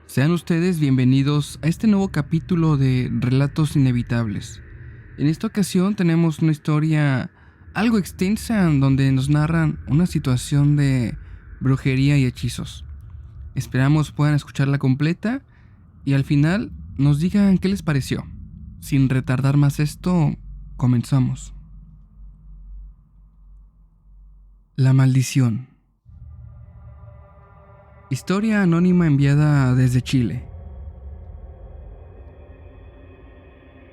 Sean ustedes bienvenidos a este nuevo capítulo de Relatos Inevitables. En esta ocasión tenemos una historia algo extensa en donde nos narran una situación de brujería y hechizos. Esperamos puedan escucharla completa y al final nos digan qué les pareció. Sin retardar más esto, comenzamos. La maldición. Historia anónima enviada desde Chile.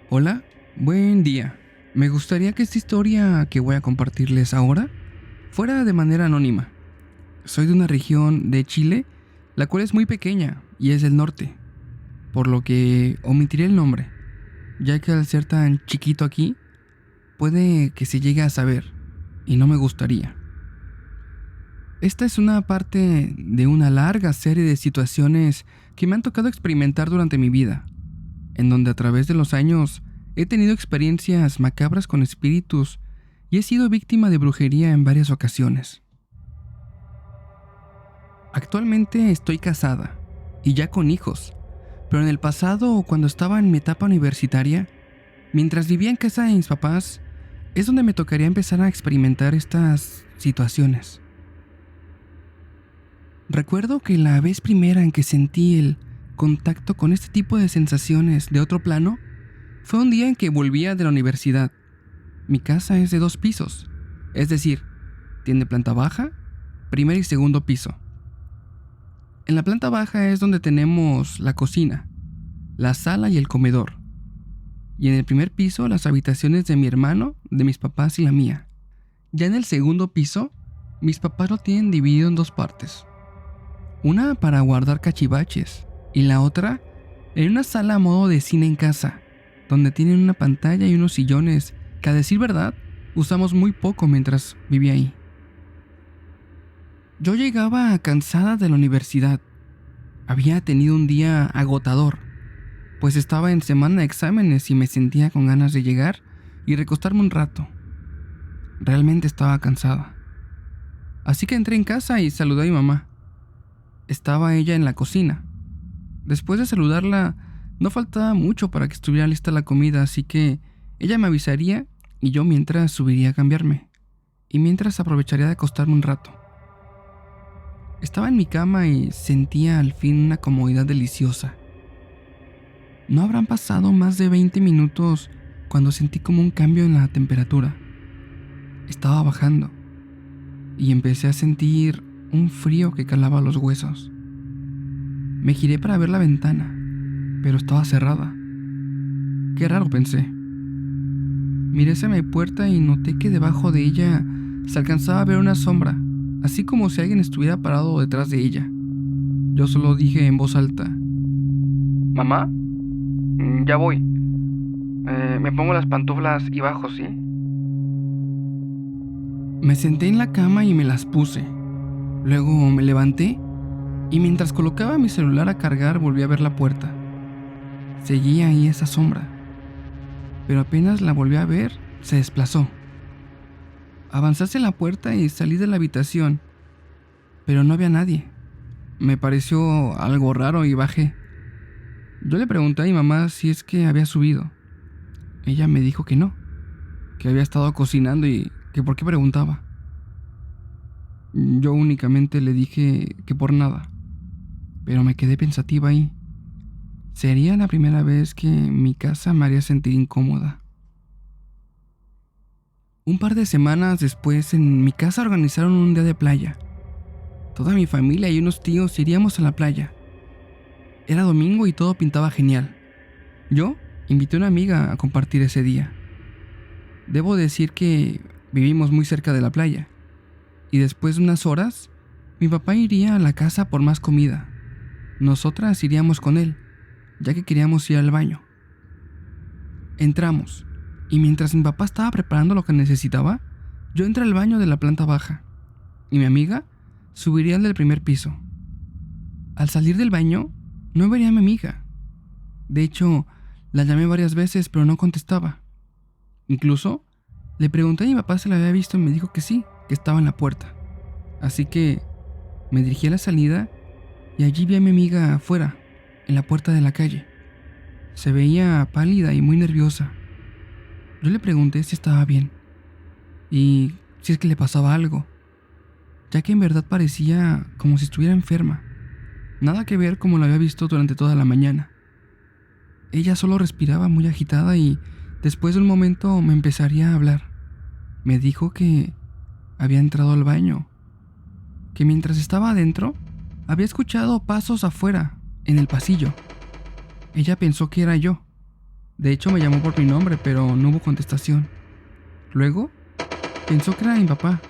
Hola, buen día. Me gustaría que esta historia que voy a compartirles ahora fuera de manera anónima. Soy de una región de Chile, la cual es muy pequeña y es del norte, por lo que omitiré el nombre, ya que al ser tan chiquito aquí, puede que se llegue a saber, y no me gustaría. Esta es una parte de una larga serie de situaciones que me han tocado experimentar durante mi vida, en donde a través de los años he tenido experiencias macabras con espíritus y he sido víctima de brujería en varias ocasiones. Actualmente estoy casada y ya con hijos, pero en el pasado, cuando estaba en mi etapa universitaria, mientras vivía en casa de mis papás, es donde me tocaría empezar a experimentar estas situaciones. Recuerdo que la vez primera en que sentí el contacto con este tipo de sensaciones de otro plano fue un día en que volvía de la universidad. Mi casa es de 2 pisos, es decir, tiene planta baja, primer y segundo piso. En la planta baja es donde tenemos la cocina, la sala y el comedor. Y en el primer piso las habitaciones de mi hermano, de mis papás y la mía. Ya en el segundo piso, mis papás lo tienen dividido en 2 partes. Una para guardar cachivaches y la otra en una sala a modo de cine en casa, donde tienen una pantalla y unos sillones que, a decir verdad, usamos muy poco mientras vivía ahí. Yo llegaba cansada de la universidad. Había tenido un día agotador, pues estaba en semana de exámenes y me sentía con ganas de llegar y recostarme un rato. Realmente estaba cansada. Así que entré en casa y saludé a mi mamá. Estaba ella en la cocina. Después de saludarla, no faltaba mucho para que estuviera lista la comida, así que ella me avisaría y yo mientras subiría a cambiarme. Y mientras aprovecharía de acostarme un rato. Estaba en mi cama y sentía al fin una comodidad deliciosa. No habrán pasado más de 20 minutos cuando sentí como un cambio en la temperatura. Estaba bajando y empecé a sentir un frío que calaba los huesos. Me giré para ver la ventana, pero estaba cerrada. Qué raro, pensé. Miré hacia mi puerta y noté que debajo de ella se alcanzaba a ver una sombra, así como si alguien estuviera parado detrás de ella. Yo solo dije en voz alta: «Mamá, ya voy. Me pongo las pantuflas y bajo, ¿sí?» Me senté en la cama y me las puse. Luego me levanté y mientras colocaba mi celular a cargar volví a ver la puerta. Seguía ahí esa sombra, pero apenas la volví a ver, se desplazó. Avancé hacia la puerta y salí de la habitación, pero no había nadie. Me pareció algo raro y bajé. Yo le pregunté a mi mamá si es que había subido. Ella me dijo que no, que había estado cocinando y que por qué preguntaba. Yo únicamente le dije que por nada, pero me quedé pensativa ahí. Sería la primera vez que mi casa me haría sentir incómoda. Un par de semanas después, en mi casa organizaron un día de playa. Toda mi familia y unos tíos iríamos a la playa. Era domingo y todo pintaba genial. Yo invité a una amiga a compartir ese día. Debo decir que vivimos muy cerca de la playa, y después de unas horas, mi papá iría a la casa por más comida. Nosotras iríamos con él, ya que queríamos ir al baño. Entramos, y mientras mi papá estaba preparando lo que necesitaba, yo entré al baño de la planta baja, y mi amiga subiría al del primer piso. Al salir del baño, no vería a mi amiga. De hecho, la llamé varias veces, pero no contestaba. Incluso, le pregunté a mi papá si la había visto y me dijo que sí, que estaba en la puerta. Así que me dirigí a la salida y allí vi a mi amiga afuera, en la puerta de la calle. Se veía pálida y muy nerviosa. Yo le pregunté si estaba bien y si es que le pasaba algo, ya que en verdad parecía como si estuviera enferma. Nada que ver como la había visto durante toda la mañana. Ella solo respiraba muy agitada y después de un momento me empezaría a hablar. Me dijo que había entrado al baño, que mientras estaba adentro había escuchado pasos afuera, en el pasillo. Ella pensó que era yo. De hecho me llamó por mi nombre, pero no hubo contestación. Luego pensó que era mi papá.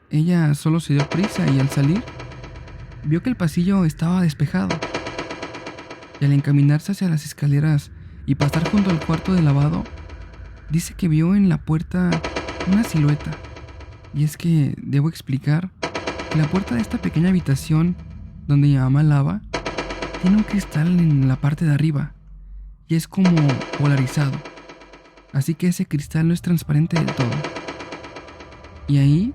Ella solo se dio prisa y al salir vio que el pasillo estaba despejado. Y al encaminarse hacia las escaleras y pasar junto al cuarto de lavado, dice que vio en la puerta una silueta. Y es que debo explicar que la puerta de esta pequeña habitación donde mi mamá lava tiene un cristal en la parte de arriba y es como polarizado. Así que ese cristal no es transparente del todo. Y ahí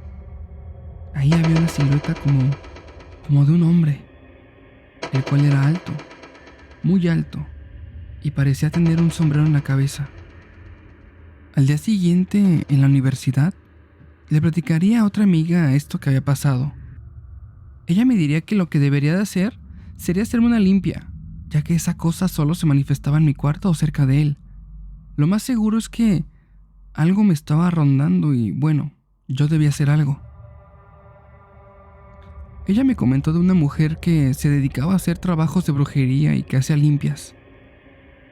había una silueta como de un hombre, el cual era alto, muy alto, y parecía tener un sombrero en la cabeza. Al día siguiente, en la universidad, le platicaría a otra amiga esto que había pasado. Ella me diría que lo que debería de hacer sería hacerme una limpia, ya que esa cosa solo se manifestaba en mi cuarto o cerca de él. Lo más seguro es que algo me estaba rondando y, bueno, yo debía hacer algo. Ella me comentó de una mujer que se dedicaba a hacer trabajos de brujería y que hacía limpias.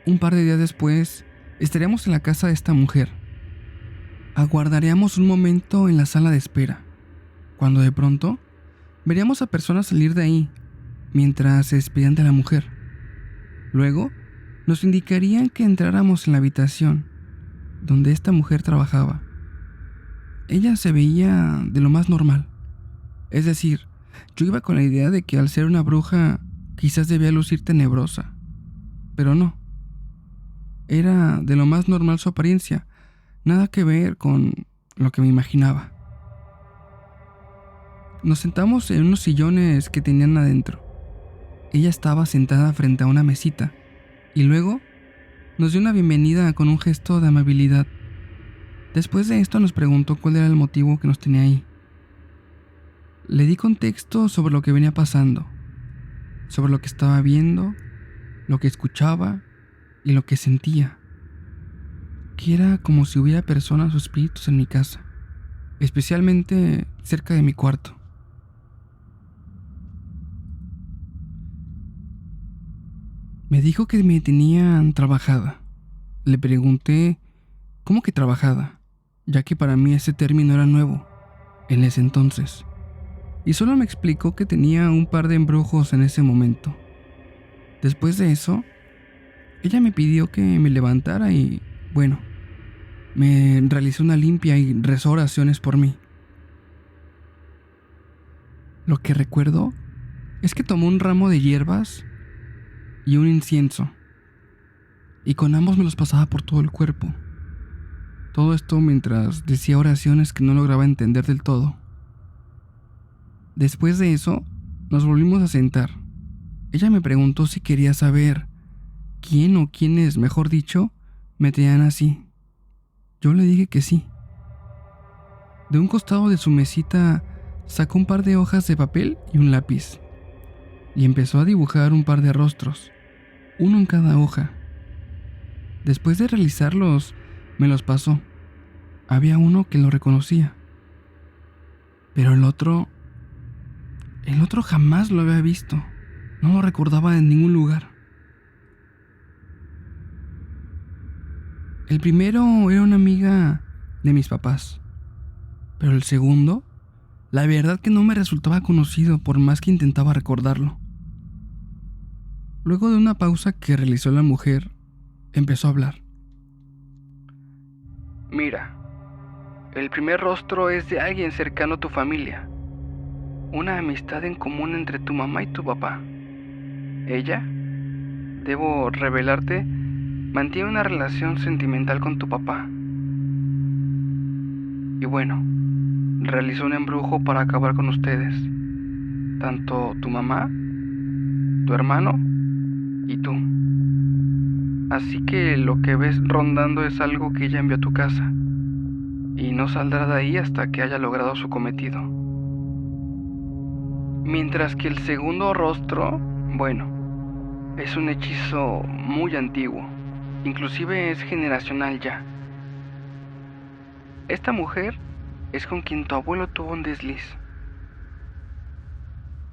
Un par de días después, estaríamos en la casa de esta mujer. Aguardaríamos un momento en la sala de espera, cuando de pronto veríamos a personas salir de ahí, mientras se despedían de la mujer. Luego, nos indicarían que entráramos en la habitación donde esta mujer trabajaba. Ella se veía de lo más normal. Es decir, yo iba con la idea de que al ser una bruja quizás debía lucir tenebrosa, pero no. Era de lo más normal su apariencia, nada que ver con lo que me imaginaba. Nos sentamos en unos sillones que tenían adentro. Ella estaba sentada frente a una mesita y luego nos dio una bienvenida con un gesto de amabilidad. Después de esto nos preguntó cuál era el motivo que nos tenía ahí. Le di contexto sobre lo que venía pasando, sobre lo que estaba viendo, lo que escuchaba y lo que sentía, que era como si hubiera personas o espíritus en mi casa, especialmente cerca de mi cuarto. Me dijo que me tenían trabajada. Le pregunté cómo que trabajada, ya que para mí ese término era nuevo en ese entonces. Y solo me explicó que tenía un par de embrujos en ese momento. Después de eso, ella me pidió que me levantara y, bueno, me realizó una limpia y rezó oraciones por mí. Lo que recuerdo es que tomó un ramo de hierbas y un incienso, y con ambos me los pasaba por todo el cuerpo. Todo esto mientras decía oraciones que no lograba entender del todo. Después de eso, nos volvimos a sentar. Ella me preguntó si quería saber quién o quiénes, mejor dicho, me tenían así. Yo le dije que sí. De un costado de su mesita sacó un par de hojas de papel y un lápiz, y empezó a dibujar un par de rostros, uno en cada hoja. Después de realizarlos, me los pasó. Había uno que lo reconocía, pero el otro jamás lo había visto. No lo recordaba en ningún lugar. El primero era una amiga de mis papás, pero el segundo, la verdad que no me resultaba conocido por más que intentaba recordarlo. Luego de una pausa que realizó la mujer, empezó a hablar. Mira, el primer rostro es de alguien cercano a tu familia. Una amistad en común entre tu mamá y tu papá. Ella, debo revelarte, mantiene una relación sentimental con tu papá. Y bueno, realizó un embrujo para acabar con ustedes. Tanto tu mamá, tu hermano, ¿Y tú? Así que lo que ves rondando es algo que ella envió a tu casa, y no saldrá de ahí hasta que haya logrado su cometido. Mientras que el segundo rostro, bueno, es un hechizo muy antiguo, inclusive es generacional ya. Esta mujer es con quien tu abuelo tuvo un desliz.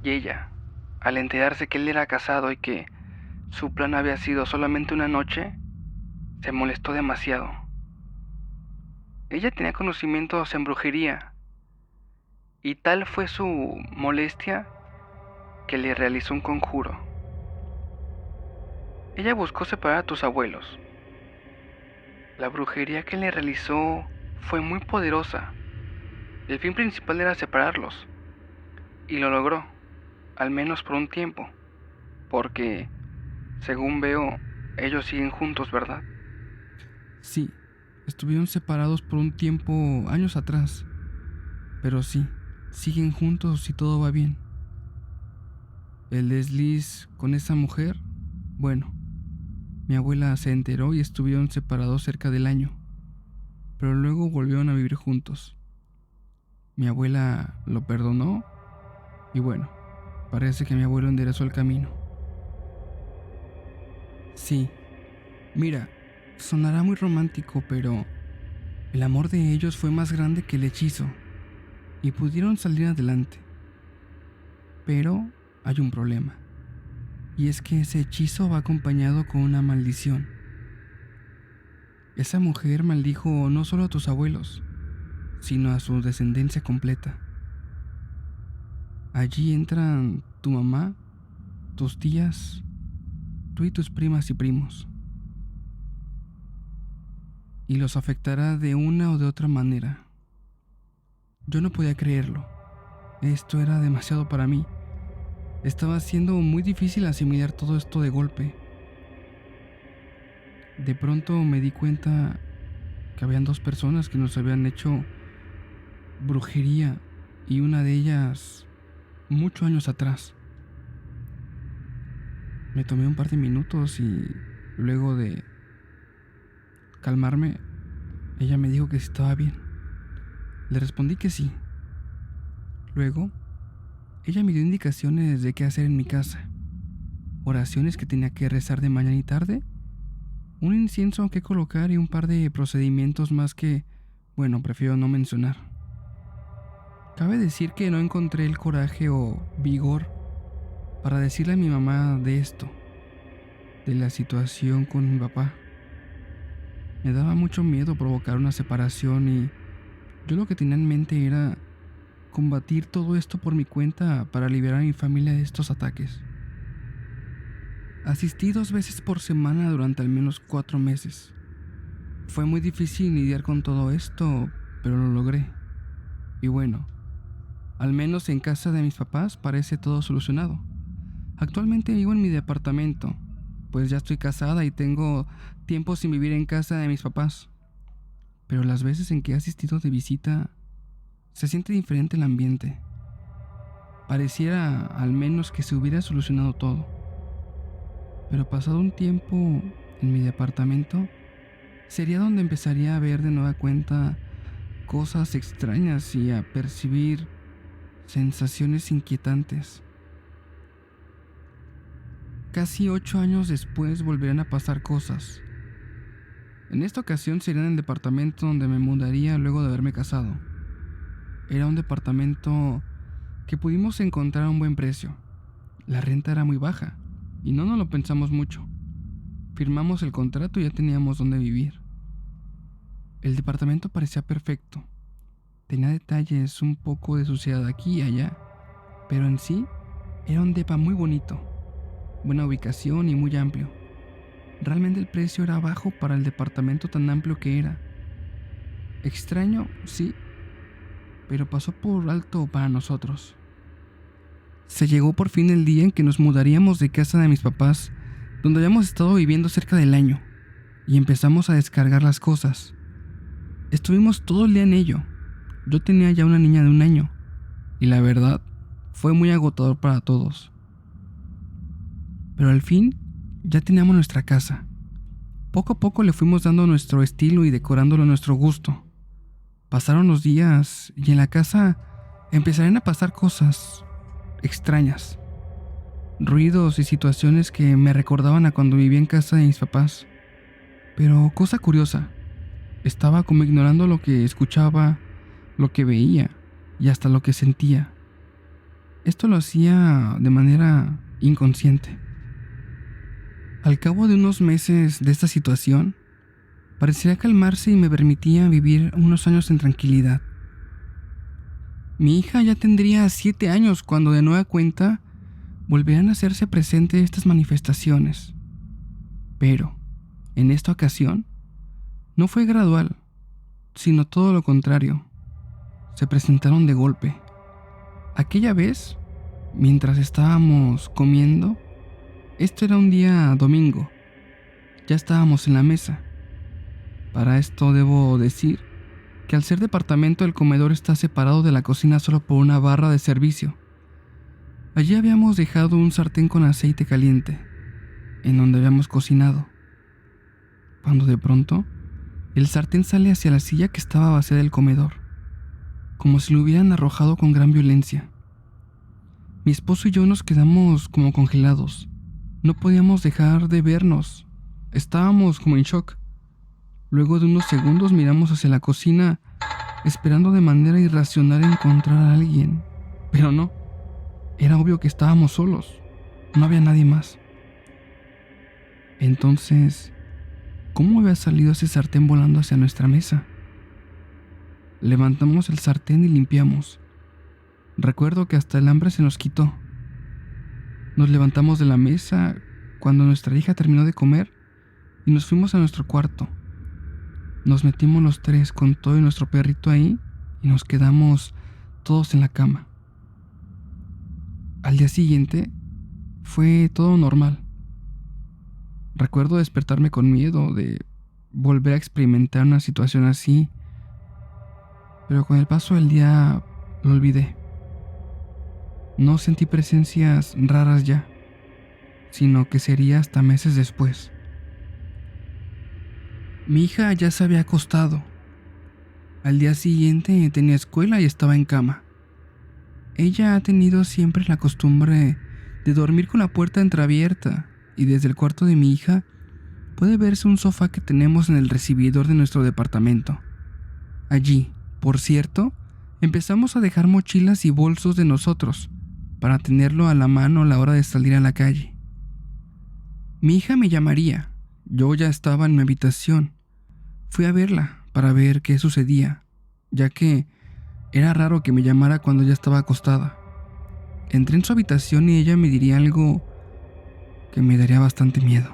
Y ella, al enterarse que él era casado y que su plan había sido solamente una noche, se molestó demasiado. Ella tenía conocimientos en brujería, y tal fue su molestia que le realizó un conjuro. Ella buscó separar a tus abuelos. La brujería que le realizó fue muy poderosa. El fin principal era separarlos, y lo logró, al menos por un tiempo, porque, según veo, ellos siguen juntos, ¿verdad? Sí, estuvieron separados por un tiempo años atrás, pero sí, siguen juntos y todo va bien. El desliz con esa mujer, bueno, mi abuela se enteró y estuvieron separados cerca del año, pero luego volvieron a vivir juntos. Mi abuela lo perdonó y bueno, parece que mi abuelo enderezó el camino. Sí, mira, sonará muy romántico, pero el amor de ellos fue más grande que el hechizo y pudieron salir adelante. Pero hay un problema, y es que ese hechizo va acompañado con una maldición. Esa mujer maldijo no solo a tus abuelos, sino a su descendencia completa. Allí entran tu mamá, tus tías, tú y tus primas y primos. Y los afectará de una o de otra manera. Yo no podía creerlo. Esto era demasiado para mí. Estaba siendo muy difícil asimilar todo esto de golpe. De pronto me di cuenta que habían dos personas que nos habían hecho brujería, y una de ellas muchos años atrás. Me tomé un par de minutos y luego de calmarme, ella me dijo que sí estaba bien. Le respondí que sí. Luego, ella me dio indicaciones de qué hacer en mi casa, oraciones que tenía que rezar de mañana y tarde, un incienso que colocar y un par de procedimientos más que, bueno, prefiero no mencionar. Cabe decir que no encontré el coraje o vigor para decirle a mi mamá de esto, de la situación con mi papá. Me daba mucho miedo provocar una separación y yo lo que tenía en mente era combatir todo esto por mi cuenta para liberar a mi familia de estos ataques. Asistí 2 veces por semana durante al menos 4 meses. Fue muy difícil lidiar con todo esto, pero lo logré. Y bueno, al menos en casa de mis papás parece todo solucionado. Actualmente vivo en mi departamento, pues ya estoy casada y tengo tiempo sin vivir en casa de mis papás. Pero las veces en que he asistido de visita, se siente diferente el ambiente. Pareciera al menos que se hubiera solucionado todo. Pero pasado un tiempo en mi departamento, sería donde empezaría a ver de nueva cuenta cosas extrañas y a percibir sensaciones inquietantes. Casi 8 años después volverán a pasar cosas. En esta ocasión sería en el departamento donde me mudaría luego de haberme casado. Era un departamento que pudimos encontrar a un buen precio. La renta era muy baja y no nos lo pensamos mucho. Firmamos el contrato y ya teníamos donde vivir. El departamento parecía perfecto. Tenía detalles un poco de suciedad aquí y allá, pero en sí era un depa muy bonito, buena ubicación y muy amplio. Realmente el precio era bajo para el departamento tan amplio que era. Extraño, sí, pero pasó por alto para nosotros. Se llegó por fin el día en que nos mudaríamos de casa de mis papás, donde habíamos estado viviendo cerca del año, y empezamos a descargar las cosas. Estuvimos todo el día en ello. Yo tenía ya una niña de 1 año, y la verdad, fue muy agotador para todos. Pero al fin, ya teníamos nuestra casa. Poco a poco le fuimos dando nuestro estilo y decorándolo a nuestro gusto. Pasaron los días y en la casa empezarían a pasar cosas extrañas. Ruidos y situaciones que me recordaban a cuando vivía en casa de mis papás. Pero cosa curiosa, estaba como ignorando lo que escuchaba, lo que veía y hasta lo que sentía. Esto lo hacía de manera inconsciente. Al cabo de unos meses de esta situación, parecía calmarse y me permitía vivir unos años en tranquilidad. Mi hija ya tendría 7 años cuando de nueva cuenta volvían a hacerse presentes estas manifestaciones. Pero, en esta ocasión, no fue gradual, sino todo lo contrario. Se presentaron de golpe. Aquella vez, mientras estábamos comiendo, esto era un día domingo, ya estábamos en la mesa. Para esto debo decir que al ser departamento el comedor está separado de la cocina solo por una barra de servicio. Allí habíamos dejado un sartén con aceite caliente, en donde habíamos cocinado. Cuando de pronto, el sartén sale hacia la silla que estaba vacía del comedor, como si lo hubieran arrojado con gran violencia. Mi esposo y yo nos quedamos como congelados. No podíamos dejar de vernos. Estábamos como en shock. Luego de unos segundos miramos hacia la cocina, esperando de manera irracional encontrar a alguien. Pero no. Era obvio que estábamos solos. No había nadie más. Entonces, ¿cómo había salido ese sartén volando hacia nuestra mesa? Levantamos el sartén y limpiamos. Recuerdo que hasta el hambre se nos quitó. Nos levantamos de la mesa cuando nuestra hija terminó de comer y nos fuimos a nuestro cuarto. Nos metimos los tres con todo y nuestro perrito ahí y nos quedamos todos en la cama. Al día siguiente fue todo normal. Recuerdo despertarme con miedo de volver a experimentar una situación así, pero con el paso del día lo olvidé. No sentí presencias raras ya, sino que sería hasta meses después. Mi hija ya se había acostado. Al día siguiente tenía escuela y estaba en cama. Ella ha tenido siempre la costumbre de dormir con la puerta entreabierta y desde el cuarto de mi hija puede verse un sofá que tenemos en el recibidor de nuestro departamento. Allí, por cierto, empezamos a dejar mochilas y bolsos de nosotros para tenerlo a la mano a la hora de salir a la calle. Mi hija me llamaría. Yo ya estaba en mi habitación. Fui a verla para ver qué sucedía, ya que era raro que me llamara cuando ya estaba acostada. Entré en su habitación y ella me diría algo que me daría bastante miedo.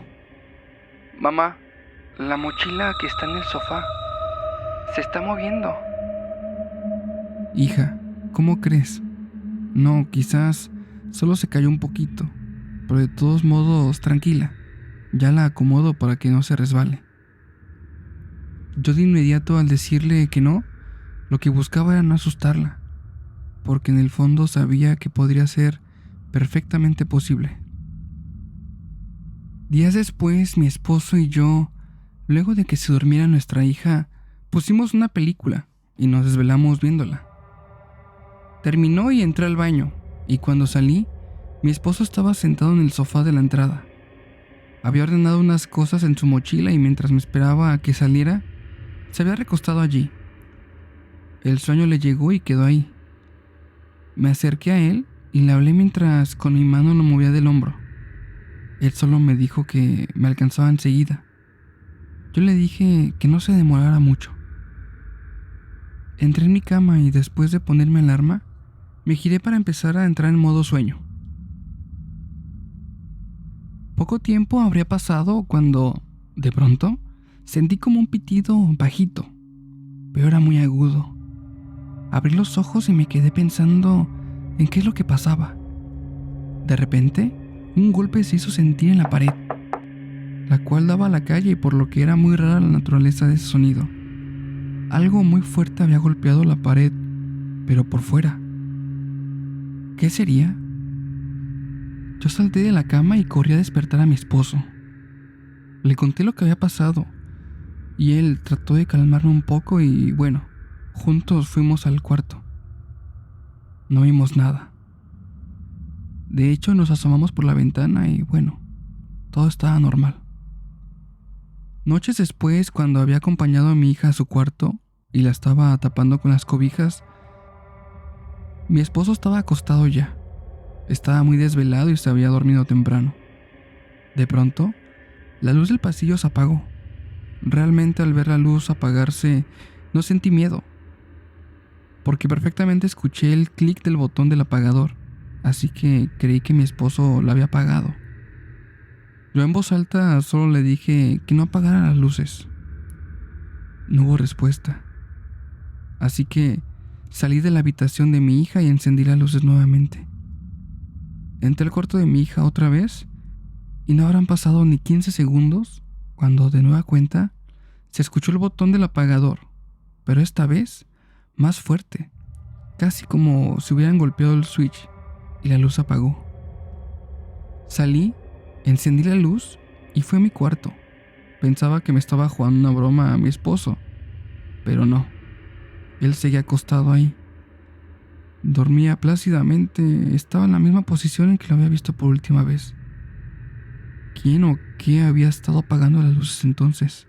Mamá, la mochila que está en el sofá se está moviendo. Hija, ¿cómo crees? No, quizás solo se cayó un poquito, pero de todos modos, tranquila. Ya la acomodo para que no se resbale. Yo de inmediato, al decirle que no, lo que buscaba era no asustarla, porque en el fondo sabía que podría ser perfectamente posible. Días después, mi esposo y yo, luego de que se durmiera nuestra hija, pusimos una película y nos desvelamos viéndola. Terminó y entré al baño, y cuando salí, mi esposo estaba sentado en el sofá de la entrada. Había ordenado unas cosas en su mochila y mientras me esperaba a que saliera, se había recostado allí. El sueño le llegó y quedó ahí. Me acerqué a él y le hablé mientras con mi mano lo movía del hombro. Él solo me dijo que me alcanzaba enseguida. Yo le dije que no se demorara mucho. Entré en mi cama y después de ponerme alarma, me giré para empezar a entrar en modo sueño. Poco tiempo habría pasado cuando, de pronto, sentí como un pitido bajito, pero era muy agudo. Abrí los ojos y me quedé pensando en qué es lo que pasaba. De repente, un golpe se hizo sentir en la pared, la cual daba a la calle, por lo que era muy rara la naturaleza de ese sonido. Algo muy fuerte había golpeado la pared, pero por fuera. ¿Qué sería? Yo salté de la cama y corrí a despertar a mi esposo, Le conté lo que había pasado y él trató de calmarme un poco y bueno, juntos fuimos al cuarto. No vimos nada. De hecho, nos asomamos por la ventana y bueno, todo estaba normal. Noches después, cuando había acompañado a mi hija a su cuarto y la estaba tapando con las cobijas, mi esposo estaba acostado ya. Estaba muy desvelado y se había dormido temprano. De pronto, la luz del pasillo se apagó. Realmente al ver la luz apagarse, no sentí miedo, porque perfectamente escuché el clic del botón del apagador, así que creí que mi esposo lo había apagado. Yo en voz alta solo le dije que no apagara las luces. No hubo respuesta, así que salí de la habitación de mi hija y encendí las luces nuevamente. Entré al cuarto de mi hija otra vez y no habrán pasado ni 15 segundos cuando de nueva cuenta se escuchó el botón del apagador, pero esta vez más fuerte, casi como si hubieran golpeado el switch y la luz apagó. Salí, encendí la luz y fui a mi cuarto. Pensaba que me estaba jugando una broma a mi esposo, pero no. Él seguía acostado ahí. Dormía plácidamente, estaba en la misma posición en que lo había visto por última vez. ¿Quién o qué había estado apagando las luces entonces?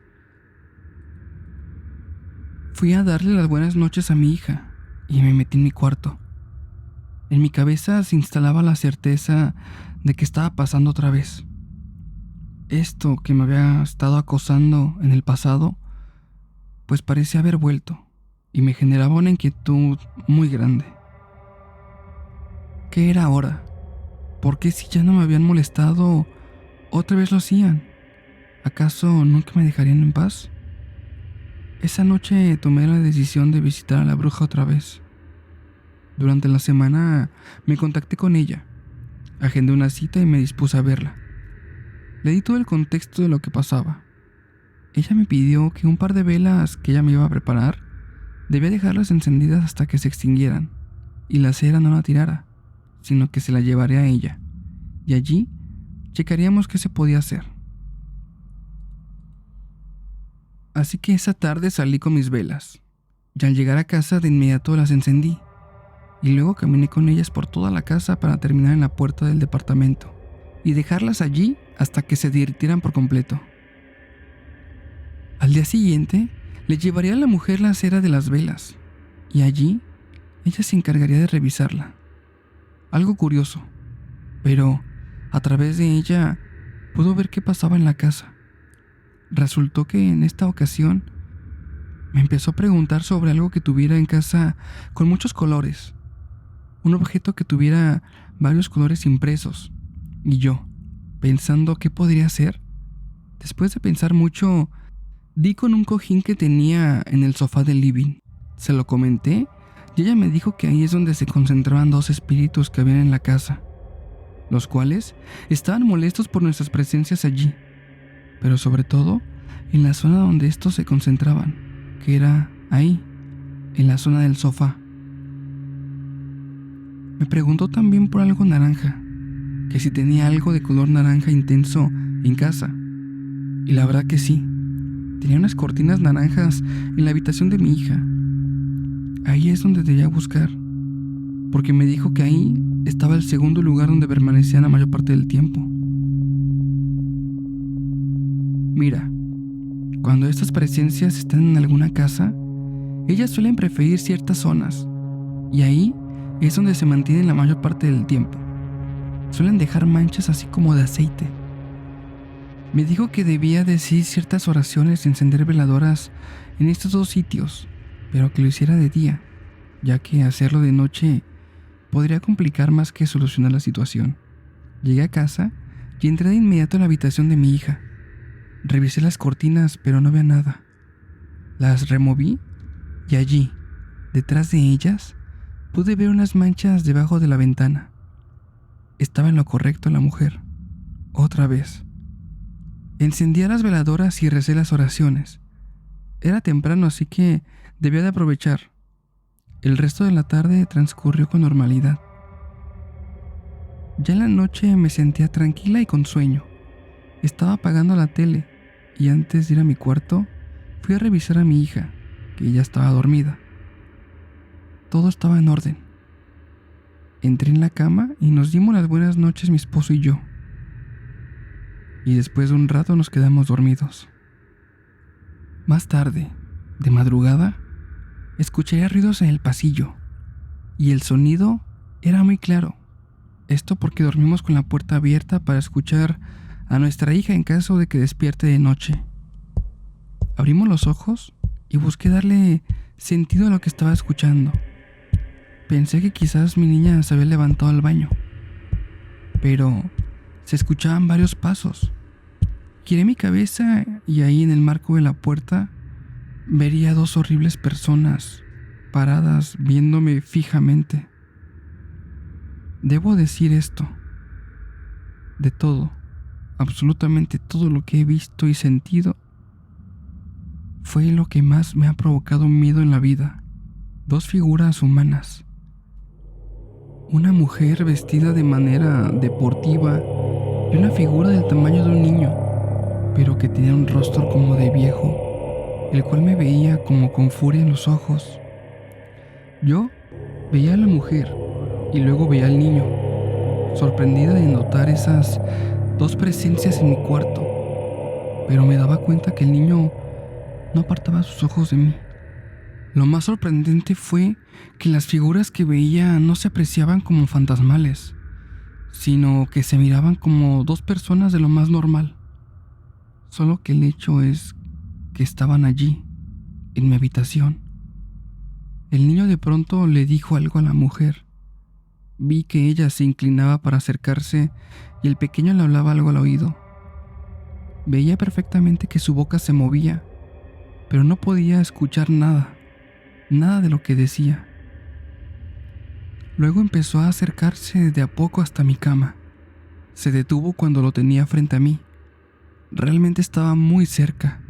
Fui a darle las buenas noches a mi hija y me metí en mi cuarto. En mi cabeza se instalaba la certeza de que estaba pasando otra vez. Esto que me había estado acosando en el pasado, pues parecía haber vuelto y me generaba una inquietud muy grande. ¿Qué era ahora? ¿Por qué si ya no me habían molestado, otra vez lo hacían? ¿Acaso nunca me dejarían en paz? Esa noche tomé la decisión de visitar a la bruja otra vez. Durante la semana me contacté con ella, agendé una cita y me dispuse a verla. Le di todo el contexto de lo que pasaba. Ella me pidió que un par de velas que ella me iba a preparar, debía dejarlas encendidas hasta que se extinguieran, y la cera no la tirara, sino que se la llevaré a ella, y allí checaríamos qué se podía hacer. Así que esa tarde salí con mis velas, y al llegar a casa de inmediato las encendí, y luego caminé con ellas por toda la casa para terminar en la puerta del departamento, y dejarlas allí hasta que se derritieran por completo. Al día siguiente, le llevaría a la mujer la cera de las velas, y allí ella se encargaría de revisarla. Algo curioso, pero a través de ella pudo ver qué pasaba en la casa. Resultó que en esta ocasión me empezó a preguntar sobre algo que tuviera en casa con muchos colores, un objeto que tuviera varios colores impresos, y yo, pensando qué podría ser, después de pensar mucho, di con un cojín que tenía en el sofá del living. Se lo comenté y ella me dijo que ahí es donde se concentraban dos espíritus que habían en la casa, los cuales estaban molestos por nuestras presencias allí, pero sobre todo en la zona donde estos se concentraban, que era ahí, en la zona del sofá. Me preguntó también por algo naranja, que si tenía algo de color naranja intenso en casa, y la verdad que sí. Tenía unas cortinas naranjas en la habitación de mi hija. Ahí es donde debía buscar, porque me dijo que ahí estaba el segundo lugar donde permanecían la mayor parte del tiempo. Mira, cuando estas presencias están en alguna casa, ellas suelen preferir ciertas zonas, y ahí es donde se mantienen la mayor parte del tiempo. Suelen dejar manchas así como de aceite. Me dijo que debía decir ciertas oraciones y encender veladoras en estos dos sitios, pero que lo hiciera de día, ya que hacerlo de noche podría complicar más que solucionar la situación. Llegué a casa y entré de inmediato a la habitación de mi hija. Revisé las cortinas, pero no había nada. Las removí y allí, detrás de ellas, pude ver unas manchas debajo de la ventana. Estaba en lo correcto la mujer. Otra vez. Encendí las veladoras y recé las oraciones. Era temprano, así que debía de aprovechar. El resto de la tarde transcurrió con normalidad. Ya en la noche me sentía tranquila y con sueño. Estaba apagando la tele y antes de ir a mi cuarto, fui a revisar a mi hija, que ya estaba dormida. Todo estaba en orden. Entré en la cama y nos dimos las buenas noches mi esposo y yo. Y después de un rato nos quedamos dormidos. Más tarde, de madrugada, escuché ruidos en el pasillo y el sonido era muy claro. Esto porque dormimos con la puerta abierta para escuchar a nuestra hija en caso de que despierte de noche. Abrimos los ojos y busqué darle sentido a lo que estaba escuchando. Pensé que quizás mi niña se había levantado al baño, pero se escuchaban varios pasos. Giré mi cabeza y ahí en el marco de la puerta vería 2 horribles personas paradas viéndome fijamente. Debo decir esto: de todo, absolutamente todo lo que he visto y sentido, fue lo que más me ha provocado miedo en la vida. 2 figuras humanas. Una mujer vestida de manera deportiva y una figura del tamaño de un niño, pero que tenía un rostro como de viejo, el cual me veía como con furia en los ojos. Yo veía a la mujer y luego veía al niño, sorprendida de notar esas 2 presencias en mi cuarto, pero me daba cuenta que el niño no apartaba sus ojos de mí. Lo más sorprendente fue que las figuras que veía no se apreciaban como fantasmales, sino que se miraban como 2 personas de lo más normal. Solo que el hecho es que estaban allí, en mi habitación. El niño de pronto le dijo algo a la mujer. Vi que ella se inclinaba para acercarse y el pequeño le hablaba algo al oído. Veía perfectamente que su boca se movía, pero no podía escuchar nada de lo que decía. Luego empezó a acercarse de a poco hasta mi cama. Se detuvo cuando lo tenía frente a mí. Realmente estaba muy cerca.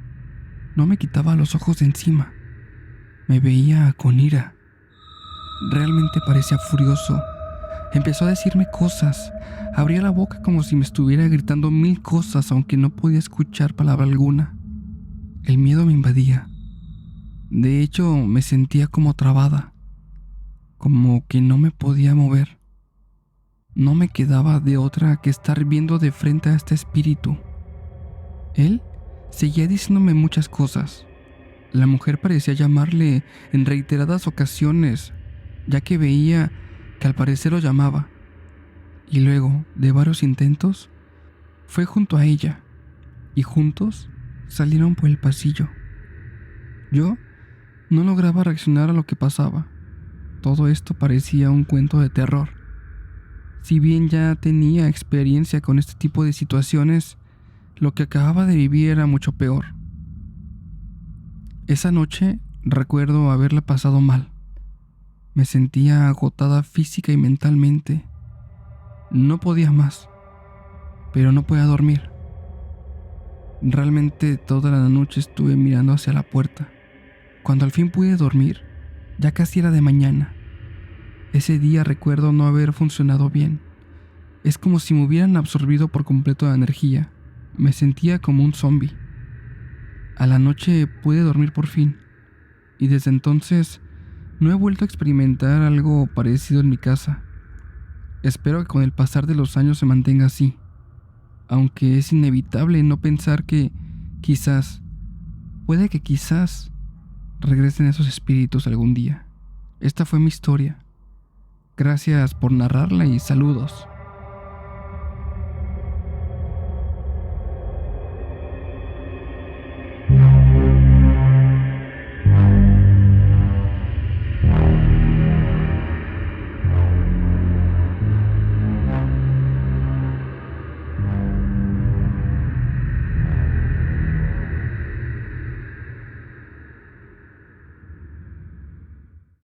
No me quitaba los ojos de encima. Me veía con ira. Realmente parecía furioso. Empezó a decirme cosas. Abría la boca como si me estuviera gritando 1000 cosas, aunque no podía escuchar palabra alguna. El miedo me invadía. De hecho, me sentía como trabada, como que no me podía mover. No me quedaba de otra que estar viendo de frente a este espíritu. Él seguía diciéndome muchas cosas. La mujer parecía llamarle en reiteradas ocasiones, ya que veía que al parecer lo llamaba. Y luego, de varios intentos, fue junto a ella, y juntos salieron por el pasillo. Yo no lograba reaccionar a lo que pasaba. Todo esto parecía un cuento de terror. Si bien ya tenía experiencia con este tipo de situaciones, lo que acababa de vivir era mucho peor. Esa noche recuerdo haberla pasado mal. Me sentía agotada física y mentalmente. No podía más, pero no podía dormir. Realmente toda la noche estuve mirando hacia la puerta. Cuando al fin pude dormir, ya casi era de mañana. Ese día recuerdo no haber funcionado bien. Es como si me hubieran absorbido por completo la energía. Me sentía como un zombie. A la noche pude dormir por fin, y desde entonces no he vuelto a experimentar algo parecido en mi casa. Espero que con el pasar de los años se mantenga así, aunque es inevitable no pensar que puede que quizás regresen esos espíritus algún día. Esta fue mi historia. Gracias por narrarla y saludos.